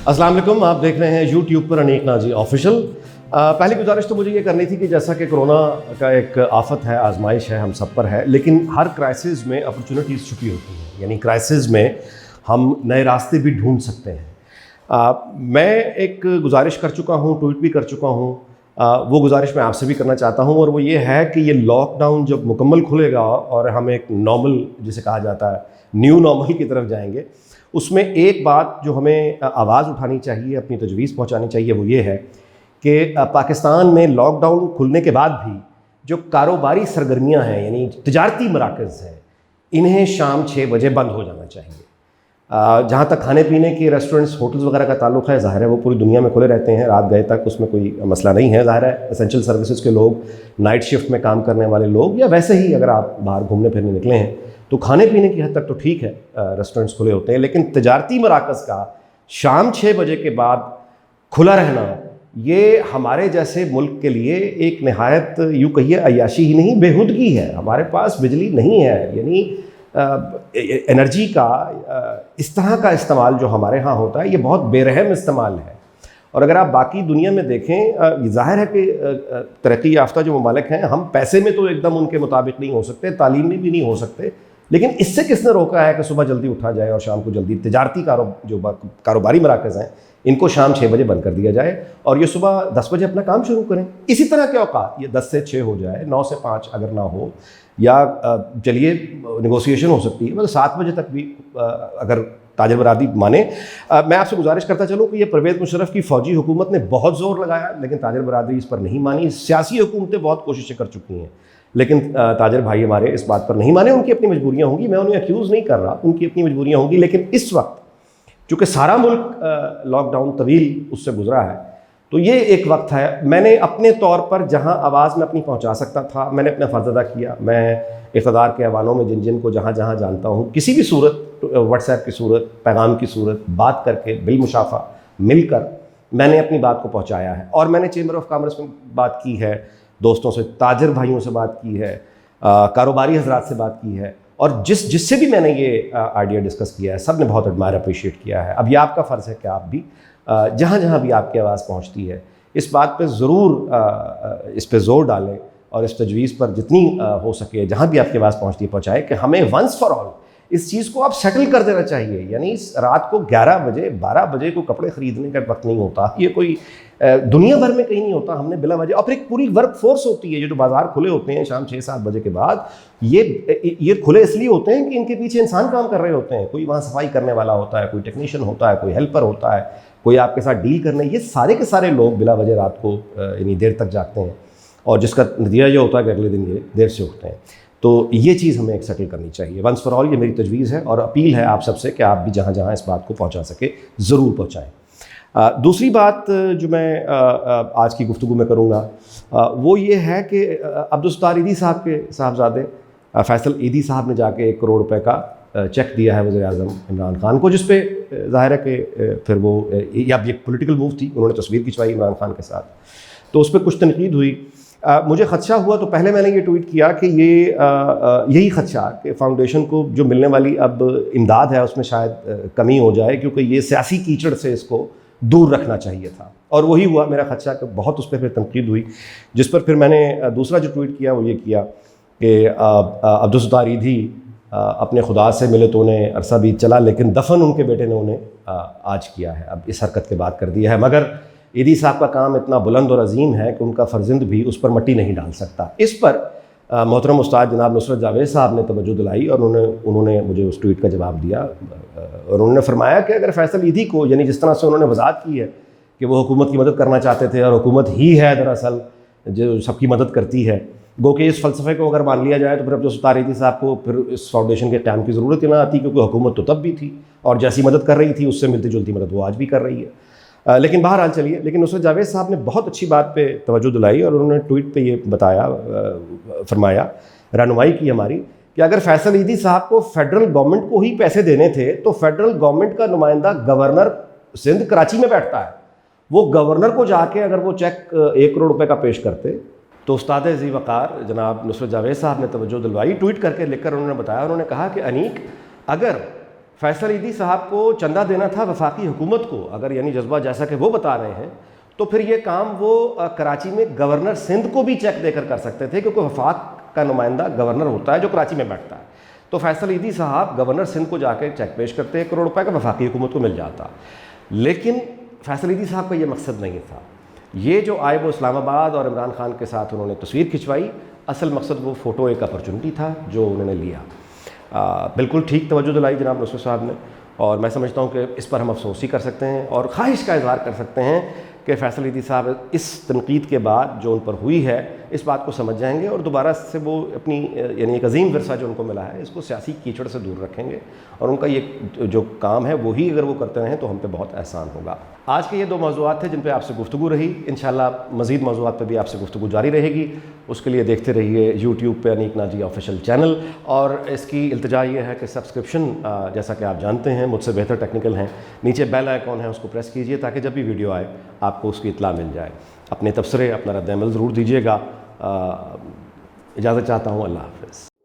अस्सलाम वालेकुम, आप देख रहे हैं यूट्यूब पर अनीक नाजी ऑफिशियल। पहली गुजारिश तो मुझे ये करनी थी कि जैसा कि कोरोना का एक आफत है, आजमाइश है, हम सब पर है, लेकिन हर क्राइसिस में अपॉर्चुनिटीज़ छुपी होती हैं। यानी क्राइसिस में हम नए रास्ते भी ढूंढ सकते हैं। मैं एक गुजारिश कर चुका हूँ, ट्वीट भी कर चुका हूँ, वो गुजारिश मैं आपसे भी करना चाहता हूँ, और वो ये है कि ये लॉकडाउन जब मुकम्मल खुलेगा और हम एक नॉर्मल, जिसे कहा जाता है न्यू नॉर्मल की तरफ जाएंगे, उसमें एक बात जो हमें आवाज़ उठानी चाहिए, अपनी तजवीज़ पहुंचानी चाहिए, वो ये है कि पाकिस्तान में लॉकडाउन खुलने के बाद भी जो कारोबारी सरगर्मियां हैं, यानी तिजारती मराकज़ हैं, इन्हें शाम 6 बजे बंद हो जाना चाहिए। जहाँ तक खाने पीने के रेस्टोरेंट्स, होटल्स वगैरह का ताल्लुक़ है, ज़ाहिर है वो पूरी दुनिया में खुले रहते हैं रात गए तक, उसमें कोई मसला नहीं है। ज़ाहिर है एसेंशियल सर्विसेज के लोग, नाइट शिफ्ट में काम करने वाले लोग, या वैसे ही अगर आप बाहर घूमने फिरने निकले हैं तो खाने पीने की हद तक तो ठीक है, रेस्टोरेंट्स खुले होते हैं। लेकिन तिजारती मराकज़ का शाम 6 बजे के बाद खुला रहना, ये हमारे जैसे मुल्क के लिए एक नहायत, यूँ कहिए अय्याशी ही नहीं, बेहुदगी है। हमारे पास बिजली नहीं है, यानी एनर्जी का इस तरह का इस्तेमाल जो हमारे यहाँ होता है, ये बहुत बेरहम इस्तेमाल है। और अगर आप बाकी दुनिया में देखें, ज़ाहिर है कि तरक्की याफ्ता जो ममालिक हैं, हम पैसे में तो एकदम उनके मुताबिक नहीं हो सकते, तालीम में भी नहीं हो सकते, लेकिन इससे किसने रोका है कि सुबह जल्दी उठा जाए और शाम को जल्दी तिजारती कारोबारी मराकज़ हैं, इनको शाम 6 बजे बंद कर दिया जाए और ये सुबह 10 बजे अपना काम शुरू करें। इसी तरह के औकात, ये 10 से 6 हो जाए, 9 से 5 अगर ना हो, या चलिए नेगोशिएशन हो सकती है, मतलब 7 बजे तक भी अगर ताजर बरादरी माने। मैं आपसे गुजारिश करता चलूँ कि ये परवेज़ मुशर्रफ की फ़ौजी हुकूमत ने बहुत ज़ोर लगाया, लेकिन ताजर बरादरी इस पर नहीं मानी। सियासी हुकूमतें बहुत कोशिशें कर चुकी हैं, लेकिन ताजर भाई हमारे इस बात पर नहीं माने। उनकी अपनी मजबूरियाँ होंगी, मैं उन्हें एक्यूज़ नहीं कर रहा, उनकी अपनी मजबूरियाँ होंगी। लेकिन इस वक्त चूँकि सारा मुल्क लॉकडाउन तवील उससे गुजरा है, तो ये एक वक्त है। मैंने अपने तौर पर जहाँ आवाज़ में अपनी पहुँचा सकता था, मैंने अपना फ़र्ज़ अदा किया। मैं इक़्तिदार के ऐवानों में जिन जिन को जहाँ जहाँ जानता हूँ, किसी भी सूरत, व्हाट्सएप की सूरत, पैगाम की सूरत, बात करके बिलमुशाफ़ा मिलकर मैंने अपनी बात को पहुँचाया है। और मैंने चेंबर ऑफ कॉमर्स में बात की है, दोस्तों से, ताजर भाइयों से बात की है, कारोबारी हजरात से बात की है, और जिससे भी मैंने ये आइडिया डिस्कस किया है, सब ने बहुत एडमायर अप्रिशिएट किया है। अब ये आपका फ़र्ज़ है कि आप भी जहाँ जहाँ भी आपकी आवाज़ पहुँचती है, इस बात पे ज़रूर इस पे ज़ोर डालें और इस तजवीज़ पर जितनी हो सके, जहाँ भी आपकी आवाज़ पहुँचती है, पहुँचाएँ कि हमें वंस फॉर ऑल इस चीज़ को आप सेटल कर देना चाहिए। यानी रात को 11 बजे 12 बजे को कपड़े ख़रीदने का वक्त नहीं होता, ये कोई दुनिया भर में कहीं नहीं होता। हमने बिला वजह, और फिर एक पूरी वर्क फोर्स होती है, जो बाज़ार खुले होते हैं शाम 6-7 बजे के बाद, ये खुले इसलिए होते हैं कि इनके पीछे इंसान काम कर रहे होते हैं। कोई वहाँ सफाई करने वाला होता है, कोई टेक्नीशियन होता है, कोई हेल्पर होता है, कोई आपके साथ डील करने, ये सारे के सारे लोग बिला वजह रात को यानी देर तक जागते हैं, और जिसका नतीजा ये होता है कि अगले दिन ये देर से उठते हैं। तो ये चीज़ हमें एक सेटल करनी चाहिए वंस फॉर ऑल। ये मेरी तजवीज़ है और अपील है आप सबसे कि आप भी जहाँ जहाँ इस बात को पहुँचा सके ज़रूर पहुँचाएँ। दूसरी बात जो मैं आज की गुफ्तगू में करूँगा, वो ये है कि अब्दुल सत्तार ईदी साहब के साहबजादे फैसल ईदी साहब ने जाके 1 करोड़ रुपए का चेक दिया है वज़ीर-ए-आज़म इमरान खान को, जिस पे ज़ाहिर है कि फिर वो या ये पॉलिटिकल मूव थी, उन्होंने तस्वीर खिंचवाई इमरान खान के साथ, तो उस पर कुछ तनकीद हुई। मुझे ख़दशा हुआ, तो पहले मैंने ये ट्वीट किया कि ये यही ख़दशा कि फ़ाउंडेशन को जो मिलने वाली अब इमदाद है उसमें शायद कमी हो जाए, क्योंकि ये सियासी कीचड़ से इसको दूर रखना चाहिए था, और वही हुआ मेरा ख़दशा कि बहुत उस पर फिर तनकीद हुई, जिस पर फिर मैंने दूसरा जो ट्वीट किया वो ये किया कि अब्दुल सत्तार ईदी अपने खुदा से मिले तो उन्हें अरसा बीत चला, लेकिन दफन उनके बेटे ने उन्हें आज किया है। अब इस हरकत के बाद कर दिया है, मगर ईदी साहब का काम इतना बुलंद और अजीम है कि उनका फर्जंद भी उस पर मट्टी नहीं डाल सकता। इस पर मोहतरम उस्ताद जनाब नुसरत जावेद साहब ने तवज्जो दिलाई और उन्होंने मुझे उस ट्वीट का जवाब दिया, और उन्होंने फरमाया कि अगर फैसल ईदी को, यानी जिस तरह से उन्होंने वजाहत की है कि वो हुकूमत की मदद करना चाहते थे और हुकूमत ही है दरअसल जो सबकी मदद करती है, गो कि इस फ़लसफ़े को अगर मान लिया जाए तो फिर अब्दुल सत्तार ईदी साहब को फिर इस फाउंडेशन के क़याम की ज़रूरत ही ना आती, क्योंकि हुकूमत तो तब भी थी और जैसी मदद कर रही थी उससे मिलती जुलती मदद वो आज भी कर रही है। लेकिन बहरहाल चलिए, लेकिन नुसरत जावेद साहब ने बहुत अच्छी बात पे तवज्जो दिलाई और उन्होंने ट्वीट पे ये बताया, फरमाया, रहनुमाई की हमारी, कि अगर फैसल ईदी साहब को फेडरल गवर्नमेंट को ही पैसे देने थे तो फेडरल गवर्नमेंट का नुमाइंदा गवर्नर सिंध कराची में बैठता है, वो गवर्नर को जाके अगर वो चेक 1 करोड़ रुपए का पेश करते तो उस्ताद ज़ी वक़ार जनाब नुसरत जावेद साहब ने तवज्जो दिलवाई, ट्वीट करके लिखकर उन्होंने बताया, उन्होंने कहा कि अनीक, अगर फैसल ईदी साहब को चंदा देना था वफाकी हुकूमत को, अगर यानी जज्बा जैसा कि वो बता रहे हैं, तो फिर ये काम वो कराची में गवर्नर सिंध को भी चेक देकर कर सकते थे, क्योंकि वफाक का नुमाइंदा गवर्नर होता है जो कराची में बैठता है। तो फैसल ईदी साहब गवर्नर सिंध को जाकर चेक पेश करते, 1 करोड़ रुपए का वफाकी हुकूमत को मिल जाता। लेकिन फैसल ईदी साहब का ये मकसद नहीं था। ये जो आए वो इस्लामाबाद और इमरान खान के साथ उन्होंने तस्वीर खिंचवाई, असल मकसद वो फ़ोटो एक अपॉर्चुनिटी था जो उन्होंने लिया। बिल्कुल ठीक तवज्जो दिलाई जनाब नसरुल साहब ने, और मैं समझता हूँ कि इस पर हम अफसोस ही कर सकते हैं और ख्वाहिश का इजहार कर सकते हैं कि फैसल ईदी साहब इस तनकीद के बाद जो उन पर हुई है इस बात को समझ जाएंगे और दोबारा से वो अपनी यानी एक अजीम विरसा जो उनको मिला है इसको सियासी कीचड़ से दूर रखेंगे, और उनका ये जो काम है वही अगर वो करते रहें तो हम पे बहुत एहसान होगा। आज के ये 2 मौज़ूआत थे जिन पे आपसे गुफ्तगू रही। इंशाल्लाह मज़ीद मौज़ूआत पे भी आपसे गुफ्तगू जारी रहेगी। उसके लिए देखते रहिए यूट्यूब पे अनीक नाजी ऑफिशियल चैनल, और इसकी इल्तिजा ये है कि सब्सक्रिप्शन जैसा कि आप जानते हैं मुझसे बेहतर टेक्निकल हैं, नीचे बेल आइकॉन है उसको प्रेस कीजिए ताकि जब भी वीडियो आए आपको उसकी इत्तला मिल जाए। अपने तबसरे अपना रद्द अमल ज़रूर दीजिएगा। इजाज़त चाहता हूँ। अल्लाह हाफ़िज़।